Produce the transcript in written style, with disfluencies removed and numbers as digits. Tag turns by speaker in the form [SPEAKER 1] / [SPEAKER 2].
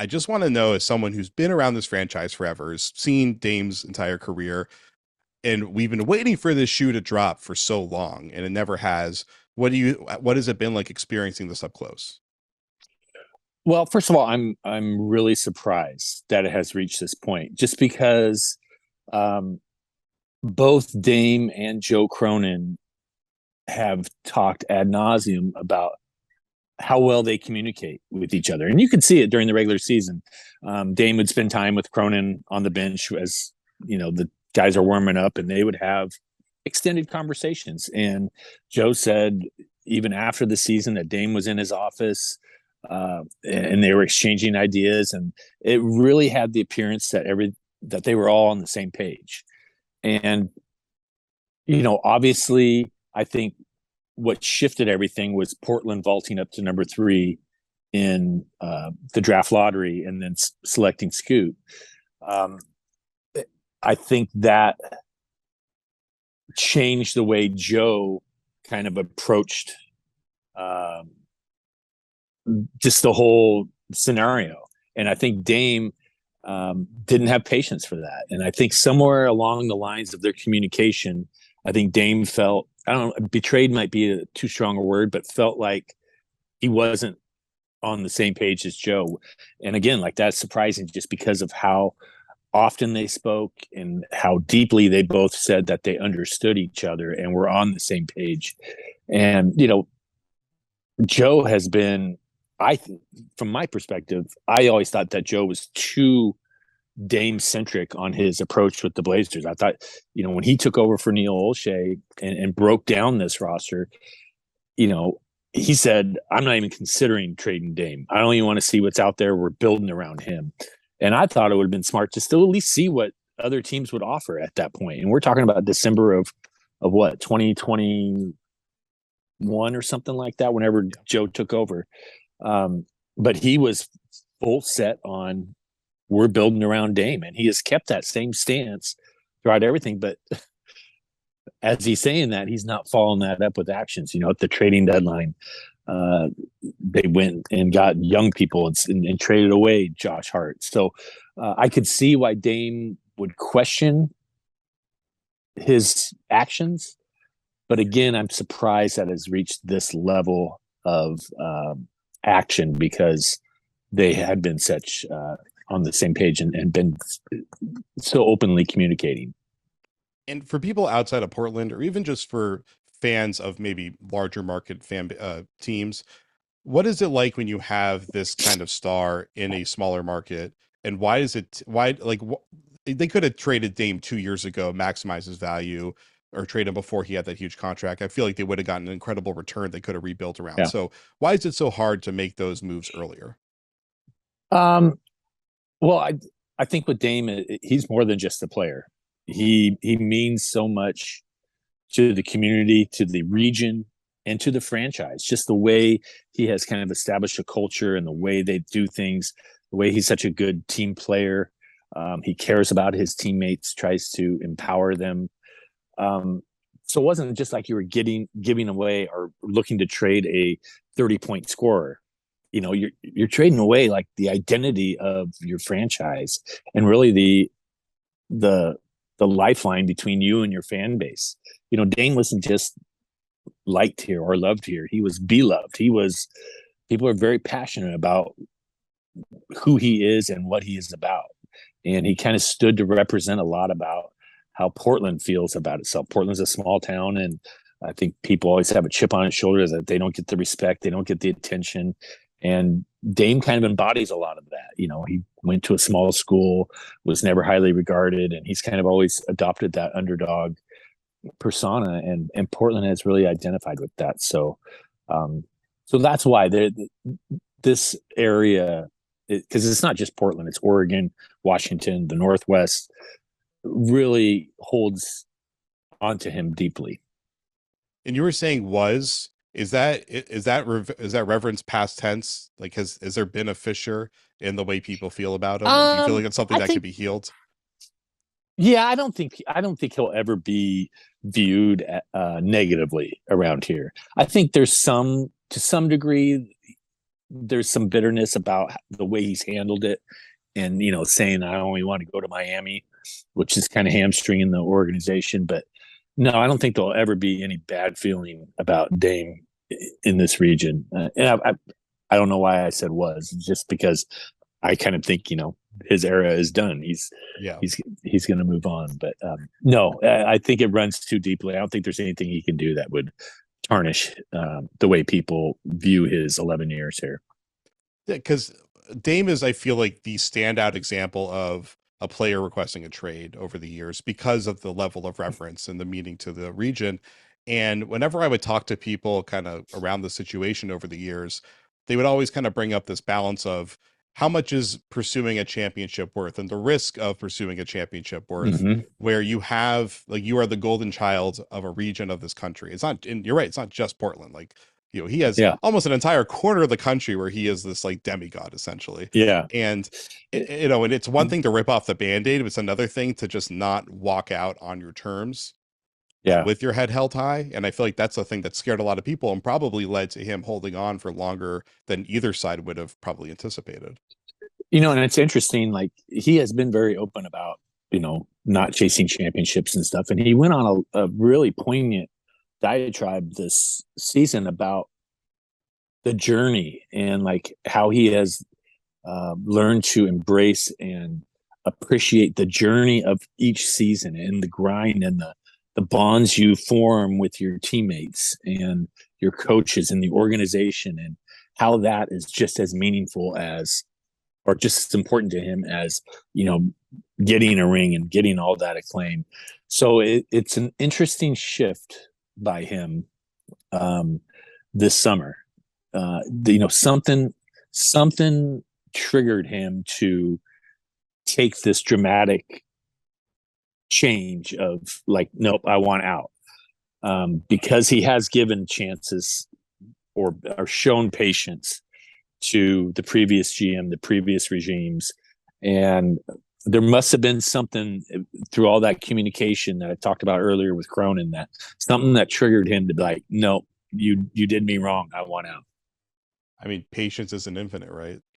[SPEAKER 1] I just want to know, as someone who's been around this franchise forever, has seen Dame's entire career, and we've been waiting for this shoe to drop for so long, and it never has. What has it been like experiencing this up close?
[SPEAKER 2] Well, first of all, I'm really surprised that it has reached this point, just because um, both Dame and Joe Cronin have talked ad nauseum about how well they communicate with each other, and you can see it during the regular season. Dame would spend time with Cronin on the bench as the guys are warming up, and they would have extended conversations. And Joe said even after the season that Dame was in his office and they were exchanging ideas, and it really had the appearance that they were all on the same page. And obviously, I think what shifted everything was Portland vaulting up to number 3 in the draft lottery and then selecting Scoot. Um, I think that changed the way Joe kind of approached um, just the whole scenario. And I think Dame didn't have patience for that. And I think somewhere along the lines of their communication, I think Dame felt, I don't know, betrayed might be a too strong a word, but felt like he wasn't on the same page as Joe. And again, like, that's surprising just because of how often they spoke and how deeply they both said that they understood each other and were on the same page. And, Joe has been, from my perspective, I always thought that Joe was too Dame centric on his approach with the Blazers. I thought, when he took over for Neil Olshey and broke down this roster, he said, I'm not even considering trading Dame. I don't even want to see what's out there. We're building around him. And I thought it would have been smart to still at least see what other teams would offer at that point. And we're talking about December of what, 2021 or something like that, whenever Joe took over. But he was full set on, we're building around Dame, and he has kept that same stance throughout everything. But as he's saying that, he's not following that up with actions. At the trading deadline, they went and got young people and traded away Josh Hart. So I could see why Dame would question his actions. But again, I'm surprised that it's reached this level of action, because they had been such on the same page and been so openly communicating.
[SPEAKER 1] And for people outside of Portland, or even just for fans of maybe larger market teams, what is it like when you have this kind of star in a smaller market? And they could have traded Dame 2 years ago, maximize his value, or trade him before he had that huge contract. I feel like they would have gotten an incredible return they could have rebuilt around.
[SPEAKER 2] Yeah.
[SPEAKER 1] So why is it so hard to make those moves earlier?
[SPEAKER 2] Well, I think with Dame, he's more than just a player. He means so much to the community, to the region, and to the franchise. Just the way he has kind of established a culture and the way they do things, the way he's such a good team player. He cares about his teammates, tries to empower them. So it wasn't just like you were giving away or looking to trade a 30-point scorer. You're trading away like the identity of your franchise, and really the lifeline between you and your fan base. Dame wasn't just liked here or loved here. He was beloved. People are very passionate about who he is and what he is about. And he kind of stood to represent a lot about how Portland feels about itself. Portland's a small town, and I think people always have a chip on his shoulder that they don't get the respect, they don't get the attention. And Dame kind of embodies a lot of that. He went to a small school, was never highly regarded, and he's kind of always adopted that underdog persona. And Portland has really identified with that. So that's why this area, because it's not just Portland, it's Oregon, Washington, the Northwest, really holds onto him deeply.
[SPEAKER 1] And you were saying is that reverence past tense? Like, has there been a fissure in the way people feel about him? And do you feel like it's something that could be healed?
[SPEAKER 2] Yeah, I don't think he'll ever be viewed negatively around here. I think there's to some degree, there's some bitterness about the way he's handled it, and saying I only want to go to Miami, which is kind of hamstringing the organization. But no, I don't think there'll ever be any bad feeling about Dame in this region. And I don't know why I said was, just because I kind of think his era is done.
[SPEAKER 1] Yeah.
[SPEAKER 2] He's going to move on. But no, I think it runs too deeply. I don't think there's anything he can do that would tarnish the way people view his 11 years here.
[SPEAKER 1] Yeah, because Dame is, I feel like, the standout example of a player requesting a trade over the years because of the level of reference and the meaning to the region. And whenever I would talk to people kind of around the situation over the years, they would always kind of bring up this balance of how much is pursuing a championship worth and the risk of pursuing a championship worth,
[SPEAKER 2] Mm-hmm.
[SPEAKER 1] where you have, like, you are the golden child of a region of this country. It's not, and you're right, it's not just Portland. Like, he has
[SPEAKER 2] Yeah.
[SPEAKER 1] almost an entire corner of the country where he is this like demigod essentially.
[SPEAKER 2] Yeah.
[SPEAKER 1] And and it's one thing to rip off the band-aid, but it's another thing to just not walk out on your terms
[SPEAKER 2] Yeah.
[SPEAKER 1] with your head held high. And I feel like that's the thing that scared a lot of people and probably led to him holding on for longer than either side would have probably anticipated.
[SPEAKER 2] And it's interesting, like he has been very open about, not chasing championships and stuff. And he went on a really poignant diatribe this season about the journey and like how he has learned to embrace and appreciate the journey of each season and the grind and the bonds you form with your teammates and your coaches and the organization, and how that is just as meaningful as, or just as important to him as, getting a ring and getting all that acclaim. So it's an interesting shift by him this summer. Something triggered him to take this dramatic change of like, nope, I want out, because he has given chances or shown patience to the previous GM, the previous regimes. And there must have been something through all that communication that I talked about earlier with Cronin, that something that triggered him to be like, no, you did me wrong. I want out.
[SPEAKER 1] I mean, patience isn't infinite, right?